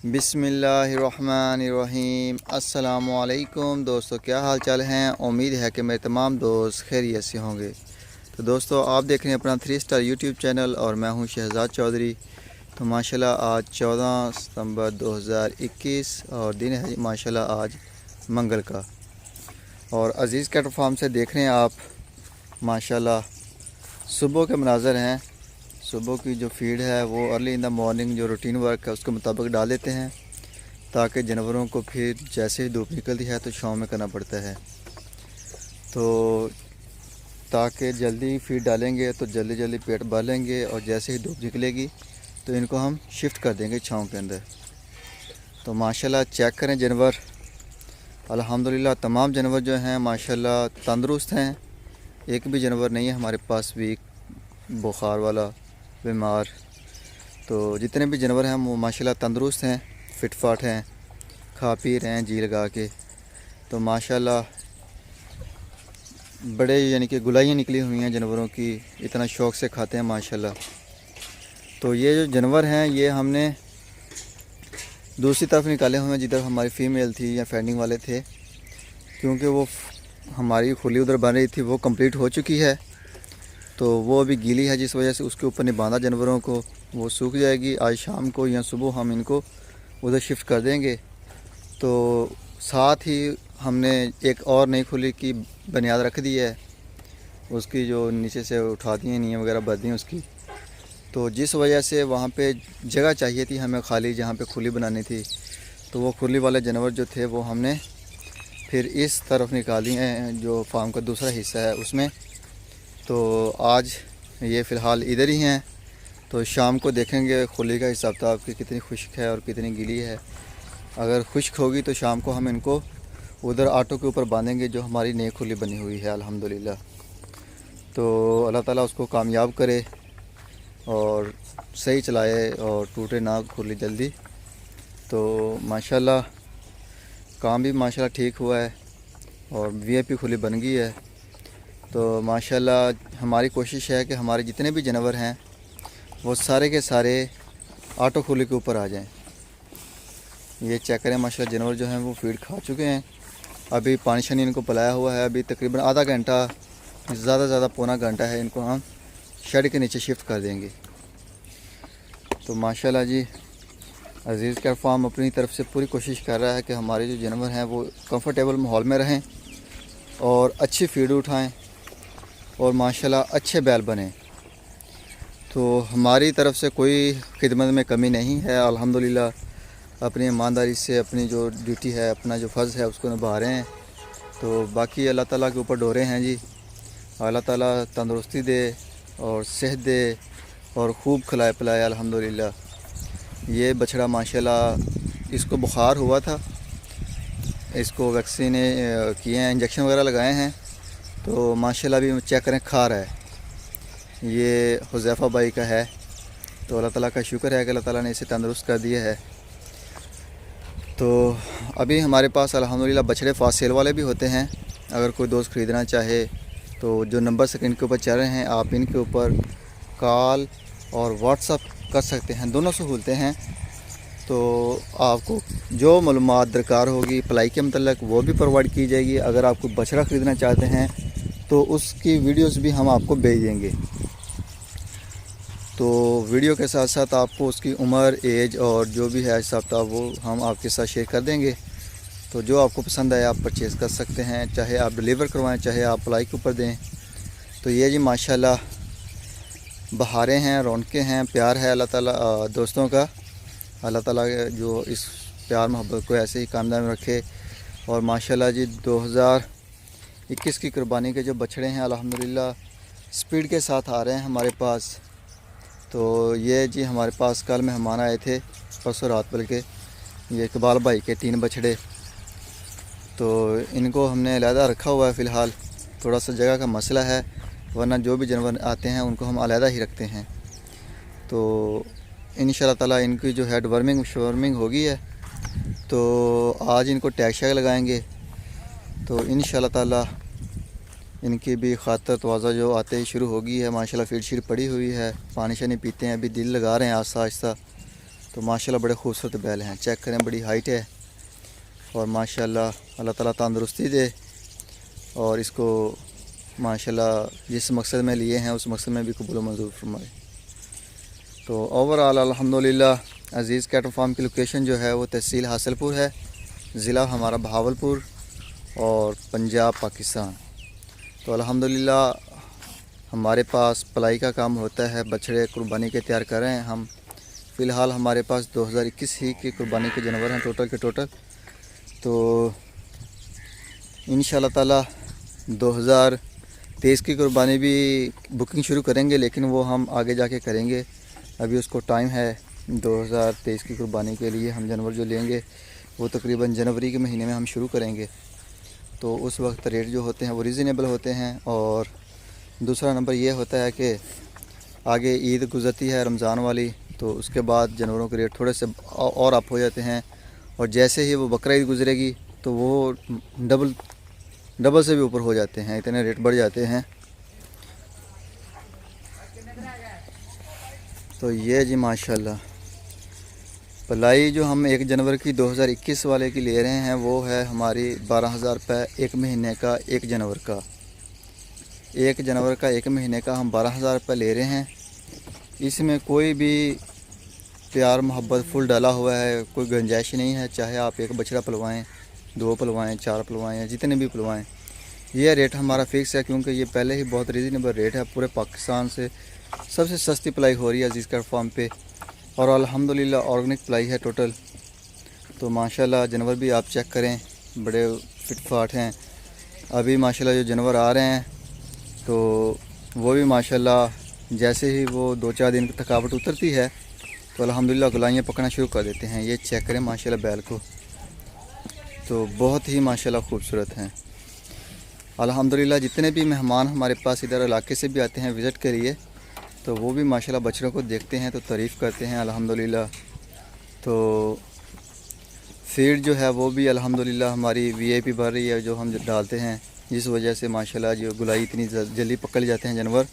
बिस्मिल्लाहिर्रहमानिर्रहीम। अस्सलामुअलैकुम दोस्तों, क्या हाल चाल हैं। उम्मीद है कि मेरे तमाम दोस्त खैरियत से होंगे। तो दोस्तों, आप देख रहे हैं अपना 3 स्टार यूट्यूब चैनल और मैं हूं शहजाद चौधरी। तो माशाल्लाह आज 14 सितंबर 2021 और दिन है माशाल्लाह आज मंगल का। और अज़ीज़ कैटल फार्म से देख रहे हैं आप माशाल्लाह सुबह के मनाज़र हैं। सुबह की जो फीड है वो अर्ली इन द मॉर्निंग जो रूटीन वर्क है उसके मुताबिक डाल देते हैं, ताकि जानवरों को फिर जैसे ही धूप निकलती है तो शाम में करना पड़ता है। तो ताकि जल्दी फीड डालेंगे तो जल्दी जल्दी पेट भर लेंगे और जैसे ही धूप निकलेगी तो इनको हम शिफ्ट कर देंगे छाँव के अंदर। तो माशाल्लाह चेक करें जानवर, अल्हम्दुलिल्लाह तमाम जानवर जो हैं माशाल्लाह तंदुरुस्त हैं। एक भी जानवर नहीं है हमारे पास वीक, बुखार वाला, बीमार। तो जितने भी जानवर हैं वो माशाल्लाह तंदुरुस्त हैं, फिट फाट हैं, खा पी रहे हैं जी लगा के। तो माशाल्लाह बड़े यानी कि गुलाइयाँ निकली हुई हैं जानवरों की, इतना शौक़ से खाते हैं माशाल्लाह। तो ये जो जानवर हैं ये हमने दूसरी तरफ निकाले हुए हैं जिधर हमारी फ़ीमेल थी या फैंडिंग वाले थे, क्योंकि वो हमारी खुली उधर बन रही थी वो कंप्लीट हो चुकी है। तो वो अभी गीली है जिस वजह से उसके ऊपर नहीं बांधा जानवरों को, वो सूख जाएगी। आज शाम को या सुबह हम इनको उधर शिफ्ट कर देंगे। तो साथ ही हमने एक और नई खुली की बुनियाद रख दी है, उसकी जो नीचे से उठा दी हैं नींव वगैरह बद दी उसकी। तो जिस वजह से वहाँ पे जगह चाहिए थी हमें खाली, जहाँ पे खुली बनानी थी। तो वो खुली वाले जानवर जो थे वो हमने फिर इस तरफ निकाली हैं जो फार्म का दूसरा हिस्सा है उसमें। तो आज ये फ़िलहाल इधर ही हैं। तो शाम को देखेंगे खुली का हिसाब किताब कि कितनी खुश्क है और कितनी गीली है। अगर खुश्क होगी तो शाम को हम इनको उधर आटो के ऊपर बांधेंगे जो हमारी नई खुली बनी हुई है अल्हम्दुलिल्लाह। तो अल्लाह ताला उसको कामयाब करे और सही चलाए और टूटे ना खुली जल्दी। तो माशाल्लाह काम भी माशाल्लाह ठीक हुआ है और वीआईपी खुली बन गई है। तो माशाल्लाह हमारी कोशिश है कि हमारे जितने भी जानवर हैं वो सारे के सारे आटो खुली के ऊपर आ जाएं। ये चेक करें माशाल्लाह जानवर जो हैं वो फीड खा चुके हैं। अभी पानी शानी इनको पिलाया हुआ है। अभी तकरीबन आधा घंटा, ज़्यादा पौना घंटा है, इनको हम शेड के नीचे शिफ्ट कर देंगे। तो माशाल्लाह जी अज़ीज़ कैटल फार्म अपनी तरफ से पूरी कोशिश कर रहा है कि हमारे जो जानवर हैं वो कंफर्टेबल माहौल में रहें और अच्छी फीड उठाएं और माशाल्लाह अच्छे बैल बने। तो हमारी तरफ से कोई खिदमत में कमी नहीं है अल्हम्दुलिल्लाह। अपनी ईमानदारी से अपनी जो ड्यूटी है, अपना जो फ़र्ज़ है उसको निभा रहे हैं। तो बाकी अल्लाह ताला के ऊपर डोरे हैं जी। अल्लाह ताला तंदुरुस्ती दे और सेहत दे और खूब खिलाए पिलाए अल्हम्दुलिल्लाह। ये बछड़ा माशाल्लाह इसको बुखार हुआ था, इसको वैक्सीन किए हैं, इंजेक्शन वगैरह लगाए हैं। तो माशाल्लाह अभी चेक करें खा रहा है। ये हुज़ैफ़ा भाई का है। तो अल्लाह ताला का शुक्र है कि अल्लाह ताला ने इसे तंदुरुस्त कर दिया है। तो अभी हमारे पास अल्हम्दुलिल्लाह बछड़े फास्ट सेल वाले भी होते हैं। अगर कोई दोस्त ख़रीदना चाहे तो जो नंबर स्क्रीन के ऊपर चल रहे हैं आप इनके ऊपर कॉल और व्हाट्सअप कर सकते हैं, दोनों सहूलतें हैं। तो आपको जो मालूमात दरकार होगी पलाई के मतलब वो भी प्रोवाइड की जाएगी। अगर आप कोई बछड़ा ख़रीदना चाहते हैं तो उसकी वीडियोस भी हम आपको भेज देंगे। तो वीडियो के साथ साथ आपको उसकी उम्र, एज और जो भी है हिसाब किताब वो हम आपके साथ शेयर कर देंगे। तो जो आपको पसंद आए आप परचेज़ कर सकते हैं, चाहे आप डिलीवर करवाएं चाहे आप पलाई के ऊपर दें। तो ये जी माशाल्लाह बहारें हैं, रौनकें हैं, प्यार है अल्लाह ताला दोस्तों का। अल्लाह ताला जो इस प्यार मोहब्बत को ऐसे ही कामयाब रखे। और माशाल्लाह जी 2021 की कुर्बानी के जो बछड़े हैं अल्हम्दुलिल्लाह स्पीड के साथ आ रहे हैं हमारे पास। तो ये जी हमारे पास कल मेहमान आए थे, परसों रात बल्कि, ये इकबाल भाई के 3 बछड़े। तो इनको हमने अलहदा रखा हुआ है फ़िलहाल, थोड़ा सा जगह का मसला है, वरना जो भी जानवर आते हैं उनको हम अलहदा ही रखते हैं। तो इंशाल्लाह ताला इनकी जो है वर्मिंग होगी है। तो आज इनको टैग शैग लगाएंगे। तो इंशाल्लाह ताला इनकी भी खातर तवाज़ा जो आते ही शुरू होगी है। माशाल्लाह फीड शीड पड़ी हुई है, पानी शानी पीते हैं, अभी दिल लगा रहे हैं आहिस्ता आहिस्ता। तो माशाल्लाह बड़े खूबसूरत बैल हैं, चेक करें, बड़ी हाइट है और माशाल्लाह अल्लाह ताला तंदुरुस्ती दे और इसको माशाल्लाह जिस मकसद में लिए हैं उस मकसद में भी कबूल मंजूर फरमाए। तो ओवरऑल अल्हम्दुलिल्लाह अज़ीज़ कैटल फार्म की लोकेशन जो है वो तहसील हासिलपुर है, ज़िला हमारा बहावलपुर और पंजाब पाकिस्तान। तो अल्हम्दुलिल्लाह हमारे पास पलाई का काम होता है, बछड़े कुर्बानी के तैयार कर रहे हैं हम। फ़िलहाल हमारे पास 2021 ही की कुर्बानी के जानवर हैं टोटल के टोटल। तो इंशाल्लाह ताला 2023 की कुर्बानी भी बुकिंग शुरू करेंगे, लेकिन वो हम आगे जाके करेंगे, अभी उसको टाइम है। 2023 की कुर्बानी के लिए हम जानवर जो लेंगे वो तकरीबन जनवरी के महीने में हम शुरू करेंगे। तो उस वक्त रेट जो होते हैं वो रीज़नेबल होते हैं। और दूसरा नंबर ये होता है कि आगे ईद गुज़रती है रमज़ान वाली, तो उसके बाद जानवरों के रेट थोड़े से और अप हो जाते हैं। और जैसे ही वो बकरा ईद गुज़रेगी तो वो डबल से भी ऊपर हो जाते हैं, इतने रेट बढ़ जाते हैं। तो ये जी माशाल्लाह पलाई जो हम 1 जनवरी की 2021 वाले की ले रहे हैं वो है हमारी 12,000 रुपये 1 महीने का। 1 जनवरी का 1 जनवरी का 1 महीने का हम 12,000 रुपये ले रहे हैं। इसमें कोई भी प्यार मोहब्बत फुल डाला हुआ है, कोई गुंजाइश नहीं है। चाहे आप एक बछड़ा पलवाएं, 2 पलवाएं, 4 पलवाएं, जितने भी पलवाएं, ये रेट हमारा फ़िक्स है, क्योंकि ये पहले ही बहुत रीज़नेबल रेट है। पूरे पाकिस्तान से सबसे सस्ती पलाई हो रही है अज़ीज़ कैटल फार्म पे और अल्हम्दुलिल्लाह ऑर्गेनिक पलाई है टोटल। तो माशाल्लाह जानवर भी आप चेक करें, बड़े फिट फाट हैं। अभी माशाल्लाह जो जानवर आ रहे हैं तो वो भी माशाल्लाह जैसे ही वो 2-4 दिन की थकावट उतरती है तो अल्हम्दुलिल्लाह गुलाइयाँ पकड़ना शुरू कर देते हैं। ये चेक करें माशाल्लाह बैल को, तो बहुत ही माशाल्लाह खूबसूरत हैं। अल्हम्दुलिल्लाह जितने भी मेहमान हमारे पास इधर इलाके से भी आते हैं विज़िट के लिए, तो वो भी माशाल्लाह बछड़ों को देखते हैं तो तारीफ़ करते हैं अल्हम्दुलिल्लाह। तो फीड जो है वो भी अल्हम्दुलिल्लाह हमारी वीआईपी बढ़ रही है जो हम डालते हैं, जिस वजह से माशाल्लाह जो गुलाई इतनी जल्दी पकड़ जाते हैं जानवर।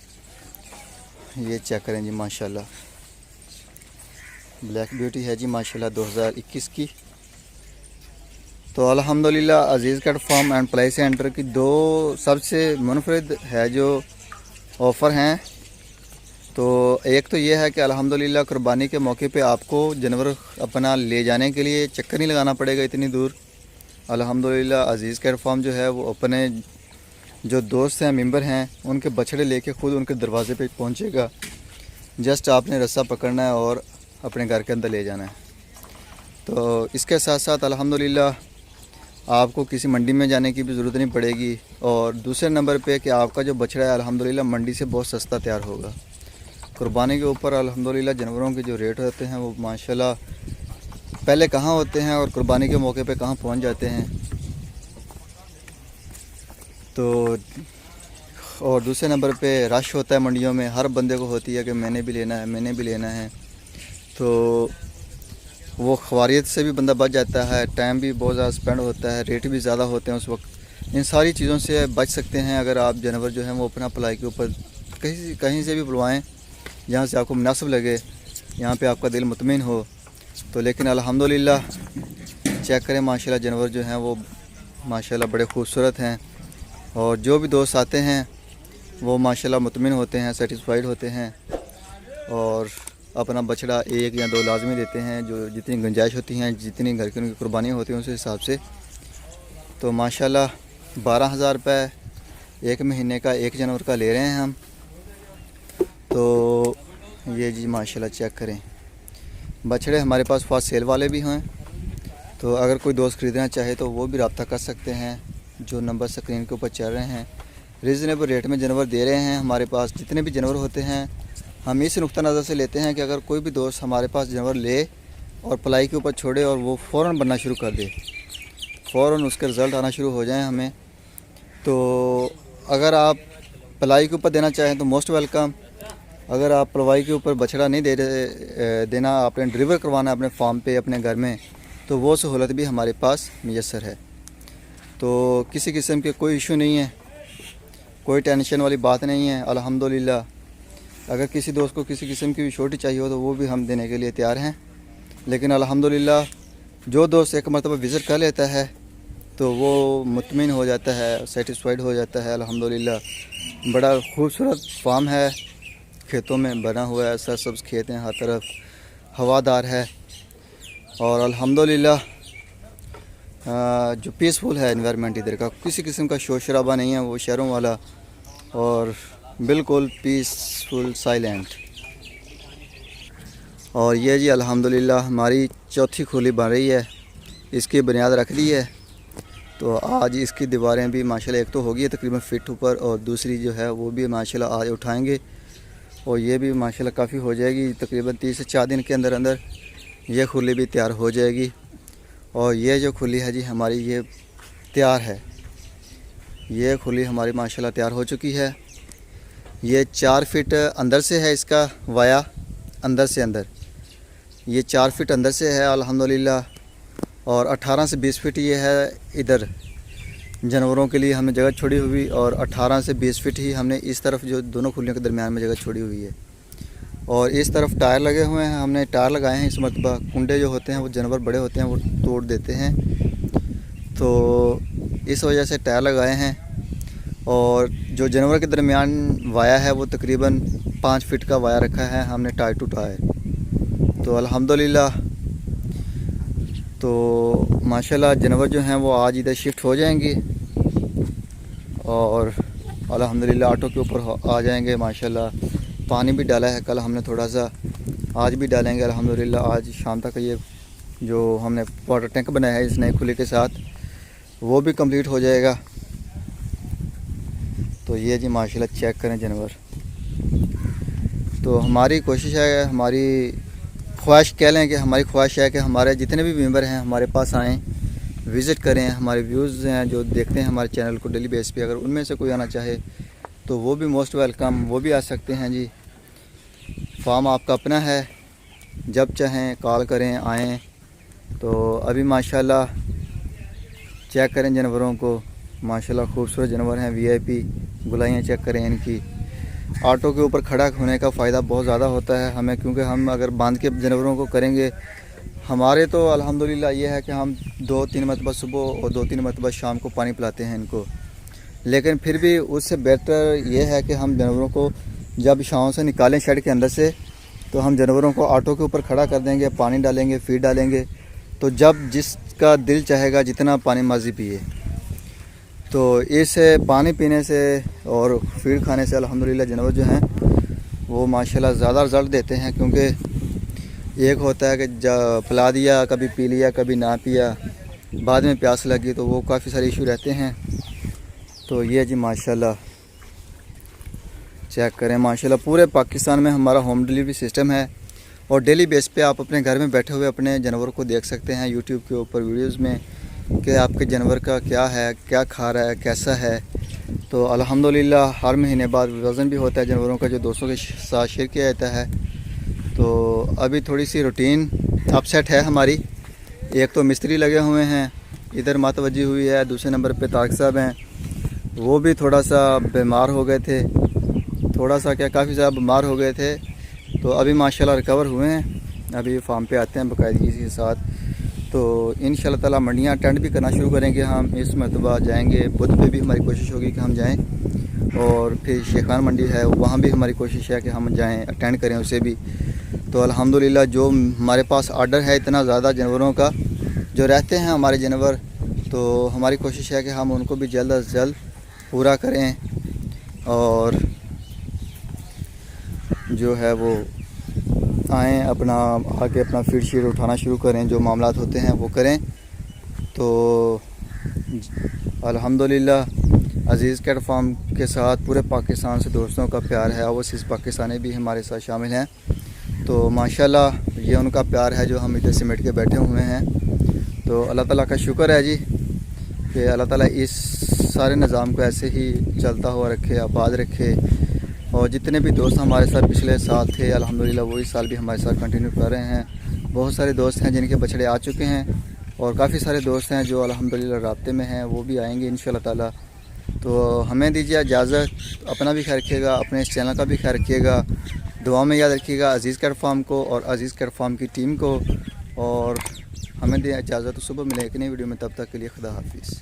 ये चेक करें जी माशाल्लाह ब्लैक ब्यूटी है जी माशाल्लाह 2021 की। तो अल्हम्दुलिल्लाह अज़ीज़ कैटल फार्म एंड पलाई सेंटर की 2 सबसे मुनफरिद है जो ऑफ़र हैं। तो एक तो ये है कि अल्हम्दुलिल्लाह कुर्बानी के मौके पे आपको जानवर अपना ले जाने के लिए चक्कर नहीं लगाना पड़ेगा इतनी दूर। अल्हम्दुलिल्लाह अज़ीज़ कैटल फार्म जो है वो अपने जो दोस्त हैं, मेंबर हैं, उनके बछड़े लेके खुद उनके दरवाज़े पे पहुंचेगा। जस्ट आपने रस्सा पकड़ना है और अपने घर के अंदर ले जाना है। तो इसके साथ साथ अल्हम्दुलिल्लाह आपको किसी मंडी में जाने की भी ज़रूरत नहीं पड़ेगी। और दूसरे नंबर पे कि आपका जो बछड़ा है अल्हम्दुलिल्लाह मंडी से बहुत सस्ता तैयार होगा। कुर्बानी के ऊपर अल्हम्दुलिल्लाह जानवरों के जो रेट होते हैं वो माशाल्लाह पहले कहाँ होते हैं और कुर्बानी के मौके पे कहाँ पहुँच जाते हैं। तो और दूसरे नंबर पे रश होता है मंडियों में, हर बंदे को होती है कि मैंने भी लेना है, मैंने भी लेना है। तो वो ख्वारियत से भी बंदा बच जाता है, टाइम भी बहुत ज़्यादा स्पेंड होता है, रेट भी ज़्यादा होते हैं उस वक्त। इन सारी चीज़ों से बच सकते हैं अगर आप जानवर जो हैं वो अपना पलाई के ऊपर कहीं से भी बुलवाएँ, जहाँ से आपको मुनासिब लगे, यहाँ पे आपका दिल मुतमिन हो। तो लेकिन अल्हम्दुलिल्लाह चेक करें माशाल्लाह जानवर जो हैं वो माशाल्लाह बड़े खूबसूरत हैं। और जो भी दोस्त आते हैं वो माशाल्लाह मुतमिन होते हैं, सेटिस्फाइड होते हैं और अपना बछड़ा 1 या 2 लाजमी देते हैं, जो जितनी गुंजाइश होती हैं, जितनी घर की उनकी कुर्बानी होती है उस हिसाब से। तो माशाल्लाह 12,000 रुपये 1 महीने का 1 जनवरी का ले रहे हैं हम। तो ये जी माशाल्लाह चेक करें, बछड़े हमारे पास फास्ट सेल वाले भी हैं। तो अगर कोई दोस्त ख़रीदना चाहे तो वो भी रब्ता कर सकते हैं, जो नंबर स्क्रीन के ऊपर चल रहे हैं। रीज़नेबल रेट में जानवर दे रहे हैं। हमारे पास जितने भी जानवर होते हैं हम इस नुक्ता नज़र से लेते हैं कि अगर कोई भी दोस्त हमारे पास जानवर ले और पलाई के ऊपर छोड़े और वो फ़ौरन बनना शुरू कर दे, फ़ौरन उसके रिज़ल्ट आना शुरू हो जाएं हमें। तो अगर आप पलाई के ऊपर देना चाहें तो मोस्ट वेलकम। अगर आप पलवाई के ऊपर बछड़ा नहीं देना, आपने डिलीवर करवाना अपने फार्म पे अपने घर में, तो वो सहूलत भी हमारे पास मुयस्सर है। तो किसी किस्म के कोई इशू नहीं है, कोई टेंशन वाली बात नहीं है अल्हम्दुलिल्लाह। अगर किसी दोस्त को किसी किस्म की भी छोटी चाहिए हो तो वो भी हम देने के लिए तैयार हैं। लेकिन अल्हम्दुलिल्लाह जो दोस्त एक मरतबा विज़िट कर लेता है तो वो मुतमिन हो जाता है, सेटिस्फाइड हो जाता है। अल्हम्दुलिल्लाह बड़ा खूबसूरत फार्म है, खेतों में बना हुआ है, सरसब्ज़ खेत हैं, हर तरफ हवादार है और अल्हम्दुलिल्लाह जो पीसफुल है एनवायरनमेंट इधर का, किसी किस्म का शोर शराबा नहीं है वो शहरों वाला, और बिल्कुल पीसफुल साइलेंट। और ये जी अल्हम्दुलिल्लाह हमारी चौथी खुली बन रही है, इसकी बुनियाद रख दी है। तो आज इसकी दीवारें भी माशाल्लाह एक तो होगी है तकरीबन फिट ऊपर, और दूसरी जो है वो भी माशाल्लाह आज उठाएंगे और ये भी माशाल्लाह काफ़ी हो जाएगी। तकरीबन 3 से 4 दिन के अंदर अंदर ये खुली भी तैयार हो जाएगी। और ये जो खुली है जी हमारी ये तैयार है, ये खुली हमारी माशाल्लाह तैयार हो चुकी है। ये 4 फीट अंदर से है, इसका वाया अंदर से अंदर ये 4 फीट अंदर से है अल्हम्दुलिल्लाह, और 18 से 20 फीट ये है इधर जानवरों के लिए हमने जगह छोड़ी हुई, और 18 से 20 फीट ही हमने इस तरफ जो दोनों खुलियों के दरमियान में जगह छोड़ी हुई है। और इस तरफ टायर लगे हुए हैं, हमने टायर लगाए हैं इस मरतबा। कुंडे जो होते हैं वो जानवर बड़े होते हैं वो तोड़ देते हैं, तो इस वजह से टायर लगाए हैं। और जो जानवर के दरमियान वाया है वो तकरीबन 5 फीट का वाया रखा है हमने टायर टू टायर। तो अल्हम्दुलिल्लाह तो माशाल्लाह जानवर जो हैं वो आज इधर शिफ्ट हो जाएंगे और अल्हम्दुलिल्लाह ऑटो के ऊपर आ जाएंगे माशाल्लाह। पानी भी डाला है कल हमने थोड़ा सा, आज भी डालेंगे अल्हम्दुलिल्लाह। आज शाम तक ये जो हमने वाटर टैंक बनाया है इस नए खुले के साथ वो भी कंप्लीट हो जाएगा। तो ये जी माशाल्लाह चेक करें जानवर। तो हमारी कोशिश है, हमारी ख्वाहिश कह लें कि हमारी ख्वाहिश है कि हमारे जितने भी मेंबर हैं हमारे पास आएँ, विज़िट करें। हमारे व्यूज़ हैं जो देखते हैं हमारे चैनल को डेली बेस पे, अगर उनमें से कोई आना चाहे तो वो भी मोस्ट वेलकम, वो भी आ सकते हैं जी। फार्म आपका अपना है, जब चाहें कॉल करें आएँ। तो अभी माशाल्लाह चेक करें जानवरों को, माशाल्लाह खूबसूरत जानवर हैं, वीआईपी गुलाइयाँ चेक करें इनकी। ऑटो के ऊपर खड़ा होने का फ़ायदा बहुत ज़्यादा होता है हमें, क्योंकि हम अगर बांध के जानवरों को करेंगे, हमारे तो अल्हम्दुलिल्लाह ये है कि हम 2-3 मरतबा सुबह और 2-3 मरतबा शाम को पानी पिलाते हैं इनको। लेकिन फिर भी उससे बेहतर ये है कि हम जानवरों को जब शाम से निकालें शेड के अंदर से, तो हम जानवरों को ऑटो के ऊपर खड़ा कर देंगे, पानी डालेंगे, फीड डालेंगे, तो जब जिसका दिल चाहेगा जितना पानी मर्जी पिए। तो इस पानी पीने से और फीड खाने से अल्हम्दुलिल्लाह जानवर जो हैं वो माशाल्लाह ज़्यादा रिज़ल्ट देते हैं। क्योंकि एक होता है कि पिला दिया, कभी पी लिया, कभी ना पिया, बाद में प्यास लगी, तो वो काफ़ी सारे इशू रहते हैं। तो ये जी माशाल्लाह चेक करें, माशाल्लाह पूरे पाकिस्तान में हमारा होम डिलीवरी सिस्टम है और डेली बेस पे आप अपने घर में बैठे हुए अपने जानवर को देख सकते हैं यूट्यूब के ऊपर वीडियोज़ में कि आपके जानवर का क्या है, क्या खा रहा है, कैसा है। तो अल्हम्दुलिल्लाह हर महीने बाद वज़न भी होता है जानवरों का जो दोस्तों के साथ शेयर किया जाता है। तो अभी थोड़ी सी रूटीन अपसेट है हमारी। एक तो मिस्त्री लगे हुए हैं, इधर मतवजी हुई है, दूसरे नंबर पे तारिक साहब हैं, वो भी थोड़ा सा बीमार हो गए थे, थोड़ा सा क्या काफ़ी ज़्यादा बीमार हो गए थे। तो अभी माशाल्लाह रिकवर हुए हैं, अभी फार्म पे आते हैं बाकायदगी के साथ। तो इंशाल्लाह ताला मंडियाँ अटेंड भी करना शुरू करेंगे हम, इस मरतबा जाएंगे। बुध पे भी हमारी कोशिश होगी कि हम जाएं, और फिर शेखान मंडी है वहाँ भी हमारी कोशिश है कि हम जाएं, अटेंड करें उसे भी। तो अल्हम्दुलिल्लाह जो हमारे पास आर्डर है इतना ज़्यादा जानवरों का जो रहते हैं हमारे जानवर, तो हमारी कोशिश है कि हम उनको भी जल्द अज जल्द पूरा करें और जो है वो आएँ अपना आके अपना फीड शीट उठाना शुरू करें, जो मामलात होते हैं वो करें। तो अल्हम्दुलिल्लाह अज़ीज़ कैट फार्म के साथ पूरे पाकिस्तान से दोस्तों का प्यार है, ओवरसीज़ पाकिस्तानी भी हमारे साथ शामिल हैं। तो माशाल्लाह ये उनका प्यार है जो हम इधर सिमट के बैठे हुए हैं। तो अल्लाह ताला का शुक्र है जी कि अल्लाह ताला इस सारे निज़ाम को ऐसे ही चलता हुआ रखे, आबाद रखे। और जितने भी दोस्त हमारे साथ पिछले साल थे अल्हम्दुलिल्लाह वो इस साल भी हमारे साथ कंटिन्यू कर रहे हैं। बहुत सारे दोस्त हैं जिनके बछड़े आ चुके हैं और काफ़ी सारे दोस्त हैं जो अल्हम्दुलिल्लाह राब्ते में हैं, वो भी आएंगे इंशाल्लाह ताला। तो हमें दीजिए इजाज़त, अपना भी ख्याल रखिएगा, अपने इस चैनल का भी ख्याल रखिएगा, दुआ में याद रखिएगा अज़ीज़ कैट फार्म को और अज़ीज़ कैट फार्म की टीम को। और हमें दें इजाज़त, तो सुबह मिलें एक नई वीडियो में, तब तक के लिए खुदा हाफिज़।